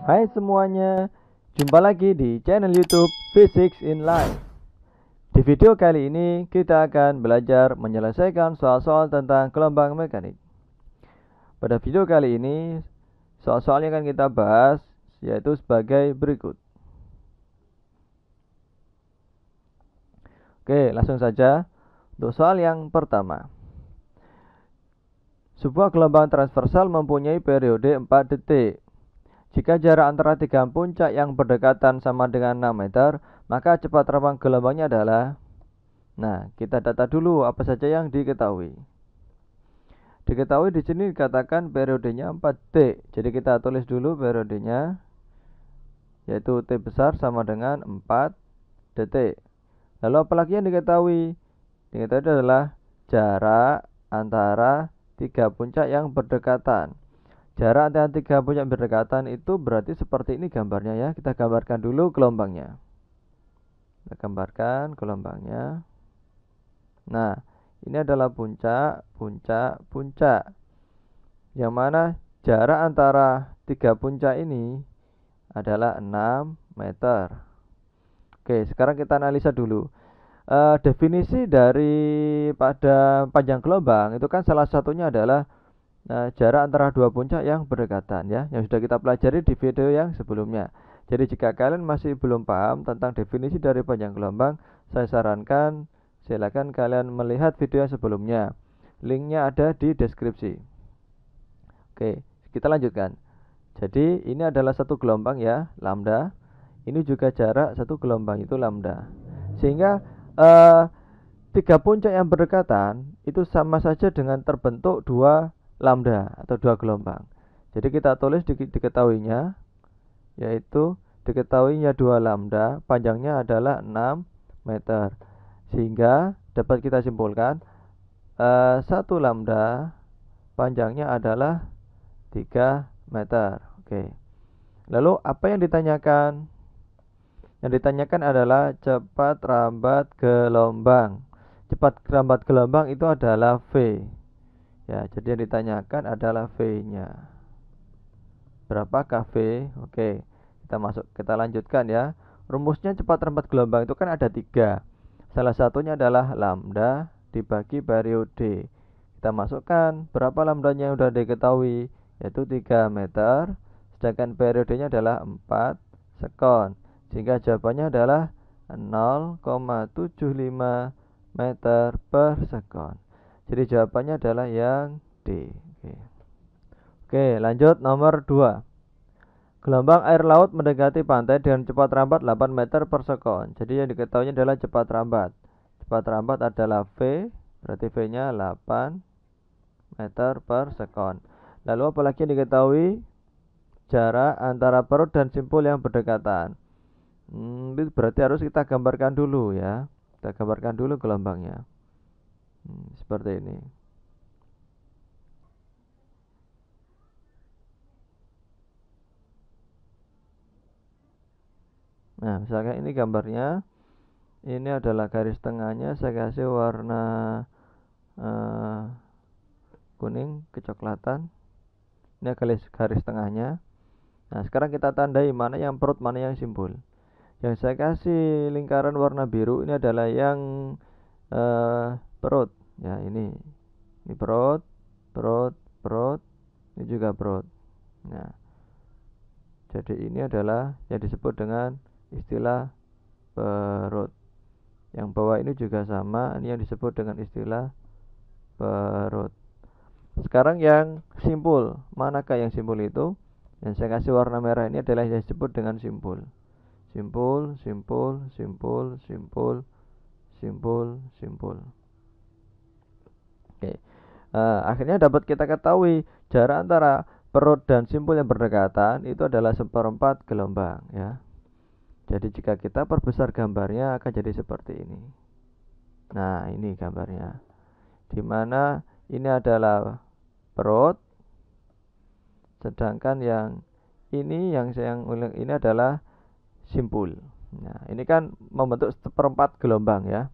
Hai semuanya, jumpa lagi di channel YouTube Physics in Life. Di video kali ini kita akan belajar menyelesaikan soal-soal tentang gelombang mekanik. Pada video kali ini, soal-soal yang akan kita bahas yaitu sebagai berikut. Oke, langsung saja untuk soal yang pertama. Sebuah gelombang transversal mempunyai periode 4 detik. Jika jarak antara tiga puncak yang berdekatan sama dengan 6 meter, maka cepat terbang gelombangnya adalah... Nah, kita data dulu apa saja yang diketahui. Diketahui di sini dikatakan periodenya 4 detik. Jadi kita tulis dulu periodenya, yaitu T besar sama dengan 4 detik. Lalu apalagi yang diketahui? Diketahui adalah jarak antara tiga puncak yang berdekatan. Jarak antara tiga puncak berdekatan itu berarti seperti ini gambarnya ya. Kita gambarkan dulu gelombangnya. Kita gambarkan gelombangnya. Nah, ini adalah puncak, puncak, puncak. Yang mana jarak antara tiga puncak ini adalah 6 meter. Oke, sekarang kita analisa dulu. Definisi daripada panjang gelombang itu kan salah satunya adalah jarak antara dua puncak yang berdekatan ya, yang sudah kita pelajari di video yang sebelumnya. Jadi jika kalian masih belum paham tentang definisi dari panjang gelombang, saya sarankan silakan kalian melihat video yang sebelumnya. Linknya ada di deskripsi. Oke, kita lanjutkan. Jadi ini adalah satu gelombang ya, lambda. Ini juga jarak satu gelombang itu lambda. Sehingga tiga puncak yang berdekatan itu sama saja dengan terbentuk dua lambda atau dua gelombang. Jadi kita tulis diketahuinya, yaitu diketahuinya dua lambda, panjangnya adalah 6 meter. Sehingga dapat kita simpulkan satu lambda panjangnya adalah 3 meter. Oke. Lalu apa yang ditanyakan? Yang ditanyakan adalah cepat rambat gelombang. Cepat rambat gelombang itu adalah V. Ya, jadi yang ditanyakan adalah V-nya. Berapakah V? Oke, kita lanjutkan ya. Rumusnya cepat rambat gelombang itu kan ada 3. Salah satunya adalah lambda dibagi periode. Kita masukkan berapa lambdanya yang sudah diketahui, yaitu 3 meter. Sedangkan periodenya adalah 4 sekon. Sehingga jawabannya adalah 0,75 meter per sekon. Jadi jawabannya adalah yang D. Oke, lanjut nomor 2. Gelombang air laut mendekati pantai dengan cepat rambat 8 meter per sekon. Jadi yang diketahui adalah cepat rambat. Cepat rambat adalah V, berarti V-nya 8 meter per sekon. Lalu apalagi yang diketahui? Jarak antara perut dan simpul yang berdekatan. Itu berarti harus kita gambarkan dulu ya. Kita gambarkan dulu gelombangnya. Seperti ini. Nah, misalkan ini gambarnya. Ini adalah garis tengahnya. Saya kasih warna kuning kecoklatan. Ini garis tengahnya. Nah, sekarang kita tandai mana yang perut, mana yang simpul. Yang saya kasih lingkaran warna biru ini adalah yang perut. Ya, ini perut, perut, perut. Ini juga perut. Nah, jadi ini adalah yang disebut dengan istilah perut. Yang bawah ini juga sama, ini yang disebut dengan istilah perut. Sekarang yang simpul, manakah yang simpul itu? Yang saya kasih warna merah ini adalah yang disebut dengan simpul. Simpul, simpul, simpul, simpul, simpul, simpul. Oke. Akhirnya dapat kita ketahui jarak antara perut dan simpul yang berdekatan itu adalah 1/4 gelombang ya. Jadi jika kita perbesar gambarnya akan jadi seperti ini. Nah, ini gambarnya. Dimana ini adalah perut, sedangkan yang ini ini adalah simpul. Nah, ini kan membentuk 1/4 gelombang ya.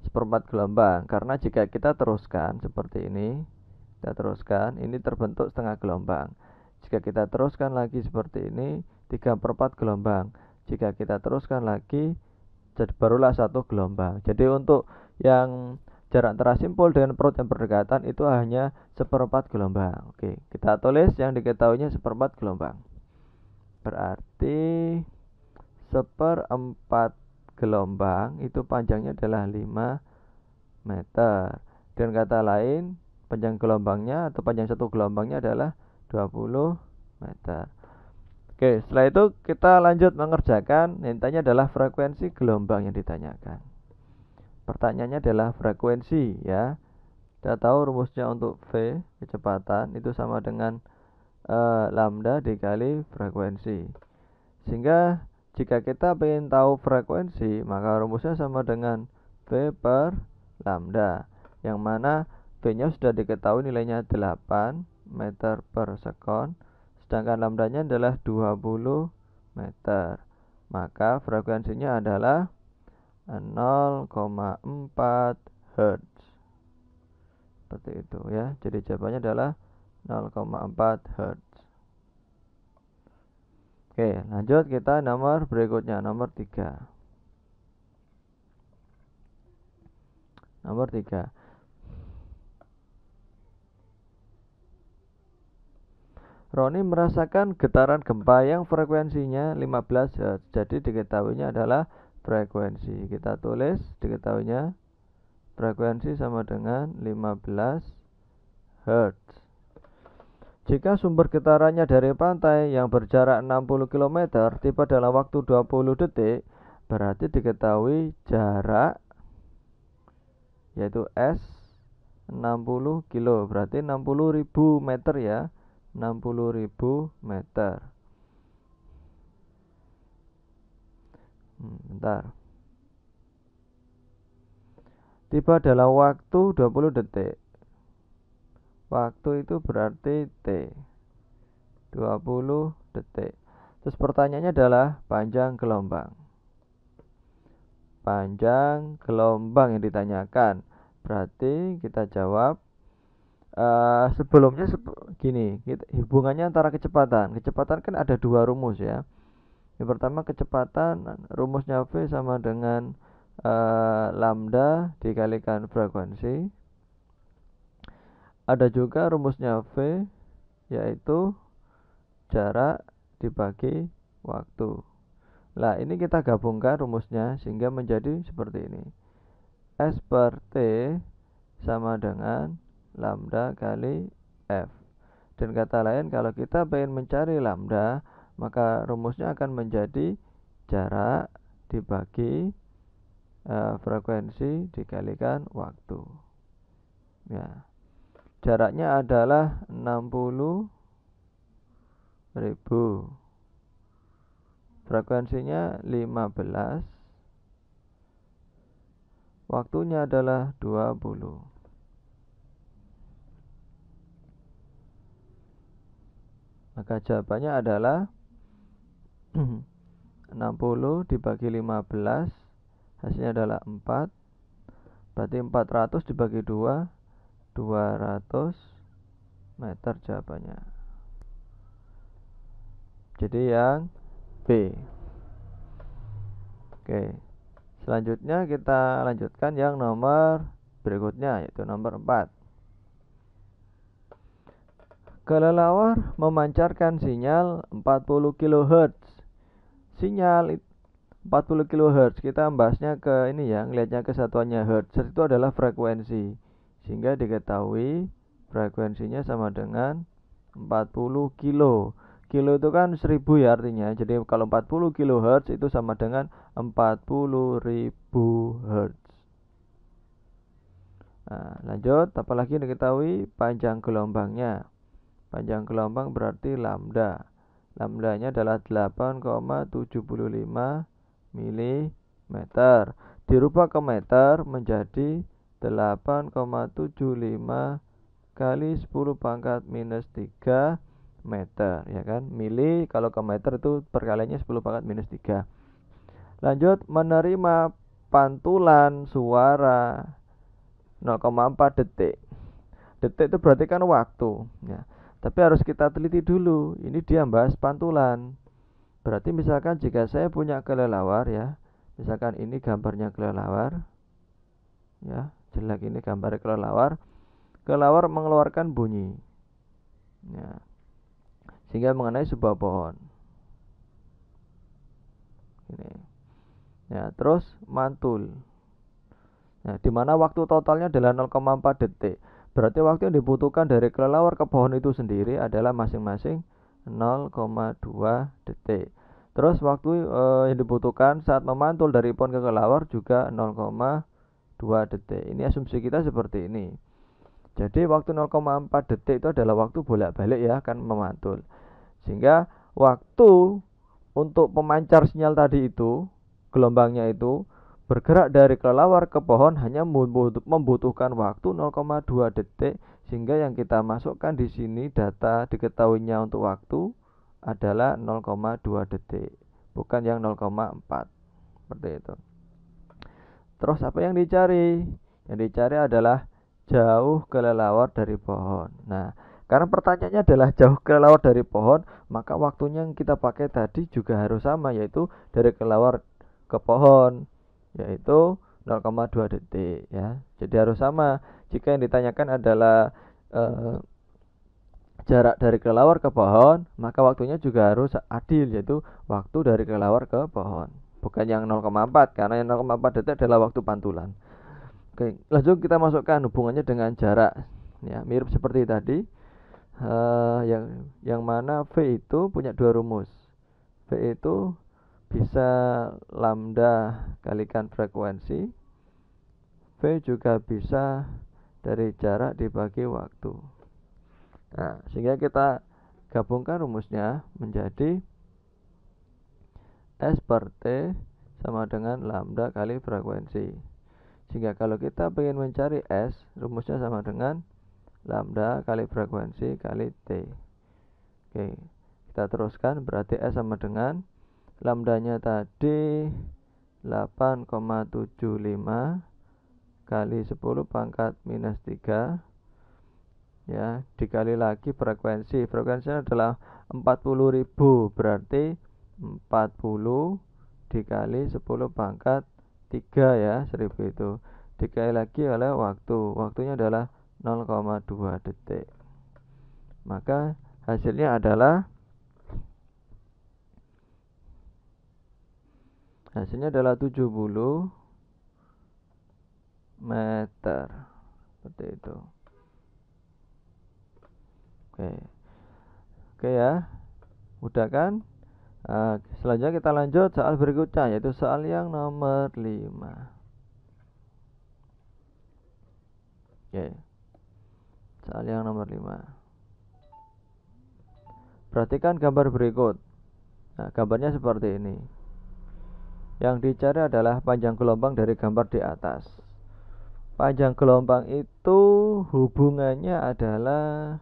1/4 gelombang, karena jika kita teruskan seperti ini, kita teruskan, ini terbentuk setengah gelombang. Jika kita teruskan lagi seperti ini, 3/4 gelombang. Jika kita teruskan lagi, barulah 1 gelombang. Jadi untuk yang jarak antara simpul dengan perut yang berdekatan itu hanya 1/4 gelombang. Oke, kita tulis yang diketahuinya 1/4 gelombang. Berarti 1/4 gelombang itu panjangnya adalah 5 meter. Dengan kata lain, panjang gelombangnya atau panjang satu gelombangnya adalah 20 meter. Oke, setelah itu kita lanjut mengerjakan. Yang ditanya adalah frekuensi gelombang yang ditanyakan. Pertanyaannya adalah frekuensi ya. Kita tahu rumusnya untuk V, kecepatan, itu sama dengan lambda dikali frekuensi. Sehingga jika kita ingin tahu frekuensi, maka rumusnya sama dengan V per lambda, yang mana V-nya sudah diketahui nilainya 8 meter per sekon, sedangkan lambdanya adalah 20 meter. Maka frekuensinya adalah 0,4 Hz. Seperti itu ya. Jadi jawabannya adalah 0,4 Hz. Oke, lanjut kita nomor berikutnya, nomor 3. Nomor 3. Roni merasakan getaran gempa yang frekuensinya 15 Hz. Jadi diketahuinya adalah frekuensi. Kita tulis diketahuinya frekuensi sama dengan 15 Hz. Jika sumber getarannya dari pantai yang berjarak 60 km tiba dalam waktu 20 detik, berarti diketahui jarak yaitu S 60 kilo, berarti 60.000 meter ya, 60.000 meter. Bentar. Tiba dalam waktu 20 detik. Waktu itu berarti T 20 detik. Terus pertanyaannya adalah panjang gelombang. Panjang gelombang yang ditanyakan. Berarti kita jawab sebelumnya gini, hubungannya antara kecepatan. Kecepatan kan ada 2 rumus ya. Yang pertama kecepatan, rumusnya V sama dengan lambda dikalikan frekuensi. Ada juga rumusnya V, yaitu jarak dibagi waktu. Nah, ini kita gabungkan rumusnya sehingga menjadi seperti ini. S per T sama dengan lambda kali F. Dan kata lain, kalau kita ingin mencari lambda, maka rumusnya akan menjadi jarak dibagi frekuensi dikalikan waktu. Ya. Jaraknya adalah 60.000. Frekuensinya 15. Waktunya adalah 20. Maka jawabannya adalah 60 dibagi 15, hasilnya adalah 4. Berarti 400 dibagi 2, 200 meter jawabannya. Jadi yang B. Oke. Selanjutnya kita lanjutkan yang nomor berikutnya, yaitu nomor 4. Kelelawar memancarkan sinyal 40 kHz. Sinyal 40 kHz, kita membahasnya ke ini ya, ngelihatnya ke satuannya Hz. Itu adalah frekuensi. Sehingga diketahui frekuensinya sama dengan 40 kilo. Kilo itu kan 1000 ya artinya. Jadi kalau 40 kHz itu sama dengan 40.000 Hz. Nah, lanjut, apalagi diketahui panjang gelombangnya. Panjang gelombang berarti lambda. Lambdanya adalah 8,75 mm. Dirubah ke meter menjadi 8,75 kali 10 pangkat minus 3 meter, ya kan? Mili kalau ke meter itu perkaliannya 10 pangkat minus 3. Lanjut, menerima pantulan suara 0,4 detik. Detik itu berarti kan waktu ya. Tapi harus kita teliti dulu, ini dia bahas pantulan. Berarti misalkan jika saya punya kelelawar ya, misalkan ini gambarnya kelelawar, ya jelek ini gambar kelelawar. Kelelawar mengeluarkan bunyi, ya, sehingga mengenai sebuah pohon. Ini, ya terus mantul. Nah, di mana waktu totalnya adalah 0,4 detik. Berarti waktu yang dibutuhkan dari kelelawar ke pohon itu sendiri adalah masing-masing 0,2 detik. Terus waktu yang dibutuhkan saat memantul dari pohon ke kelelawar juga 0,2 detik. Ini asumsi kita seperti ini. Jadi waktu 0,4 detik itu adalah waktu bolak-balik ya, kan memantul. Sehingga waktu untuk pemancar sinyal tadi itu, gelombangnya itu bergerak dari kelelawar ke pohon hanya membutuhkan waktu 0,2 detik, sehingga yang kita masukkan di sini data diketahuinya untuk waktu adalah 0,2 detik, bukan yang 0,4. Seperti itu. Terus apa yang dicari? Yang dicari adalah jauh kelelawar dari pohon. Nah, karena pertanyaannya adalah jauh kelelawar dari pohon, maka waktunya yang kita pakai tadi juga harus sama, yaitu dari kelelawar ke pohon, yaitu 0,2 detik ya. Jadi harus sama. Jika yang ditanyakan adalah jarak dari kelelawar ke pohon, maka waktunya juga harus adil, yaitu waktu dari kelelawar ke pohon. Bukan yang 0,4, karena yang 0,4 detik adalah waktu pantulan. Oke, langsung kita masukkan hubungannya dengan jarak. Ya, mirip seperti tadi. Yang mana V itu punya dua rumus. V itu bisa lambda kalikan frekuensi. V juga bisa dari jarak dibagi waktu. Nah, sehingga kita gabungkan rumusnya menjadi S per T sama dengan lambda kali frekuensi. Sehingga kalau kita ingin mencari S, rumusnya sama dengan lambda kali frekuensi kali T. Oke, kita teruskan, berarti S sama dengan lambdanya tadi 8,75 kali 10 pangkat minus 3, ya, dikali lagi frekuensinya adalah 40.000, berarti 40 dikali 10 pangkat 3 ya, 1000 itu dikali lagi oleh waktunya adalah 0,2 detik. Maka hasilnya adalah 70 meter. Seperti itu. Oke ya, udah kan? Selanjutnya kita lanjut soal berikutnya, yaitu soal yang nomor 5. Oke, soal yang nomor 5. Perhatikan gambar berikut. Nah, gambarnya seperti ini. Yang dicari adalah panjang gelombang dari gambar di atas. Panjang gelombang itu hubungannya adalah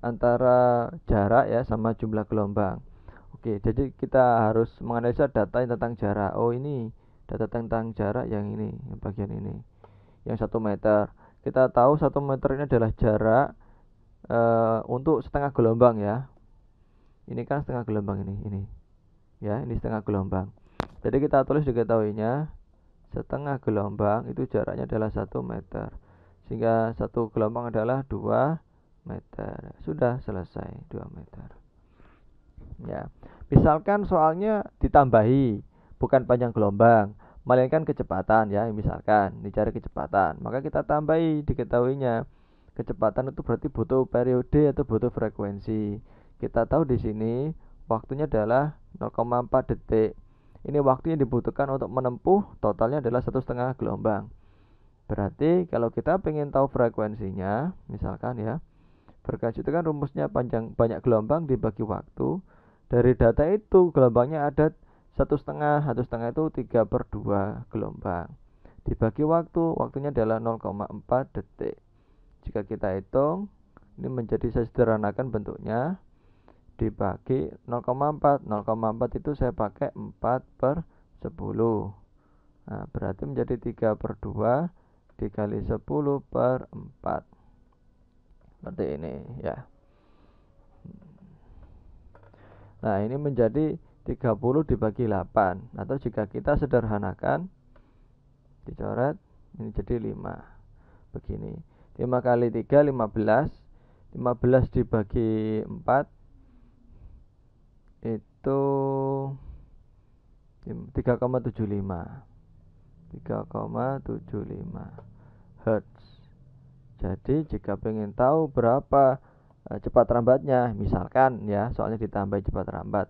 antara jarak ya sama jumlah gelombang. Oke, jadi kita harus menganalisa data tentang jarak. Oh, ini data tentang jarak yang ini, yang bagian ini, yang 1 meter. Kita tahu 1 meter ini adalah jarak untuk setengah gelombang ya. Ini kan setengah gelombang ini. Ya, ini setengah gelombang. Jadi kita tulis diketahuinya setengah gelombang itu jaraknya adalah 1 meter. Sehingga 1 gelombang adalah 2 meter. Sudah selesai, 2 meter. Ya, misalkan soalnya ditambahi, bukan panjang gelombang, melainkan kecepatan ya. Misalkan dicari kecepatan, maka kita tambahi diketahuinya kecepatan itu berarti butuh periode atau butuh frekuensi. Kita tahu di sini waktunya adalah 0,4 detik. Ini waktu yang dibutuhkan untuk menempuh totalnya adalah 1,5 gelombang. Berarti kalau kita ingin tahu frekuensinya, misalkan ya, frekuensi itu kan rumusnya banyak gelombang dibagi waktu. Dari data itu gelombangnya ada 1,5 itu 3/2 gelombang. Dibagi waktunya adalah 0,4 detik. Jika kita hitung, ini menjadi saya sederhanakan bentuknya, dibagi 0,4. 0,4 itu saya pakai 4/10. Nah, berarti menjadi 3/2 dikali 10/4. seperti ini ya. Nah, ini menjadi 30 dibagi 8, atau jika kita sederhanakan dicoret, ini jadi 5 begini. 5 kali 3 15, 15 dibagi 4 itu 3,75 Hz. Jadi jika pengen tahu berapa cepat rambatnya, misalkan ya, soalnya ditambah cepat rambat,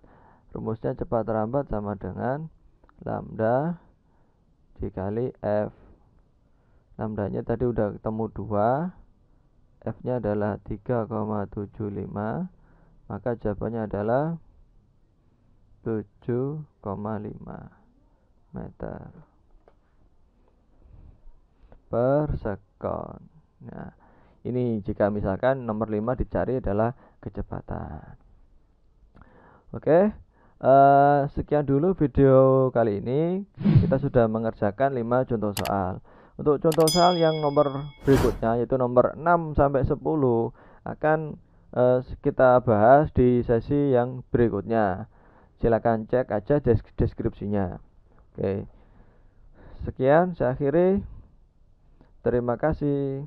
rumusnya cepat rambat sama dengan lambda dikali F. Lambdanya tadi udah ketemu 2, F nya adalah 3,75, maka jawabannya adalah 7,5 meter per sekon. Nah, ini jika misalkan nomor 5 dicari adalah kecepatan. Oke, sekian dulu video kali ini. Kita sudah mengerjakan 5 contoh soal. Untuk contoh soal yang nomor berikutnya, yaitu nomor 6 sampai 10, akan kita bahas di sesi yang berikutnya. Silakan cek aja deskripsinya. Oke, sekian saya akhiri. Terima kasih.